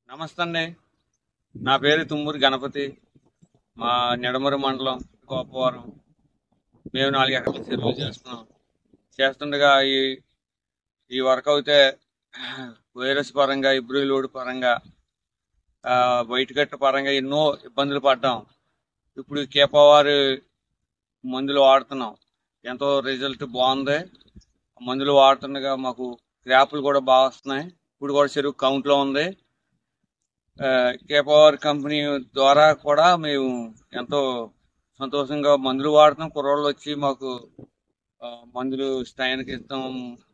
నమస్తే అండి. నా పేరు తుమ్మూరి గణపతి. మా నిడమరు మండలం గోపవరం. మేము 4 ఎకరాల చెరువులు చేస్తుండగా ఈ వర్క్ అయితే వైరస్ పరంగా, ఇబ్రూ లోడ్ పరంగా, వైట్ కట్ పరంగా ఎన్నో ఇబ్బందులు పడ్డాం. ఇప్పుడు కేపవారు మందులు వాడుతున్నాం. ఎంతో రిజల్ట్ బాగుంది. మందులు వాడుతుండగా మాకు క్రాపులు కూడా బాగా వస్తున్నాయి. ఇప్పుడు కూడా చెరువు కౌంట్లో ఉంది. కేపవర్ కంపెనీ ద్వారా కూడా మేము ఎంతో సంతోషంగా మందులు వాడుతున్నాం. కుర్రోళ్ళు వచ్చి మాకు మందులు స్థాయికి ఇస్తాం.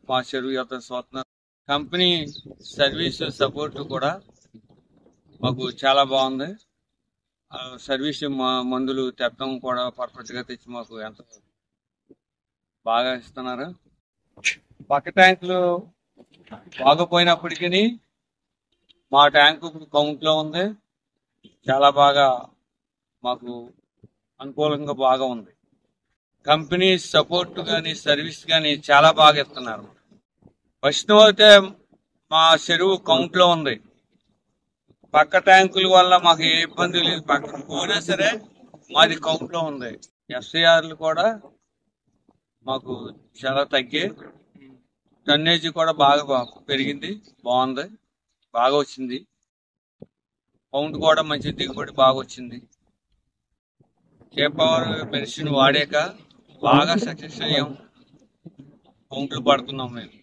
మా చెరువు యొక్క చూస్తున్నారు. కంపెనీ సర్వీస్ సపోర్ట్ కూడా మాకు చాలా బాగుంది. సర్వీస్ మందులు తెప్పడం కూడా పర్ఫెక్ట్గా తెచ్చి మాకు ఎంతో బాగా ఇస్తున్నారు. పక్క ట్యాంకులు బాగపోయినప్పటికీ మా ట్యాంకు ఇప్పుడు కౌంట్లో ఉంది. చాలా బాగా మాకు అనుకూలంగా బాగా ఉంది. కంపెనీ సపోర్ట్ కానీ సర్వీస్ కానీ చాలా బాగా ఇస్తున్నారు. ఫస్ట్ అయితే మా చెరువు కౌంట్లో ఉంది. పక్క ట్యాంకుల వల్ల మాకు ఏ ఇబ్బంది లేదు. పక్కన పోయినా సరే మాది కౌంట్లో ఉంది. ఎఫ్సిఆర్లు కూడా మాకు చాలా తగ్గి, టన్నేజ్ కూడా బాగా పెరిగింది. బాగుంది, బాగా వచ్చింది. కౌంట్ కూడా మంచి దిగుబడి బాగా వచ్చింది. కేపవర్ మెడిసిన్ వాడాక బాగా సక్సెస్ అయ్యాం. కౌంట్లు పడుతున్నాం మేము.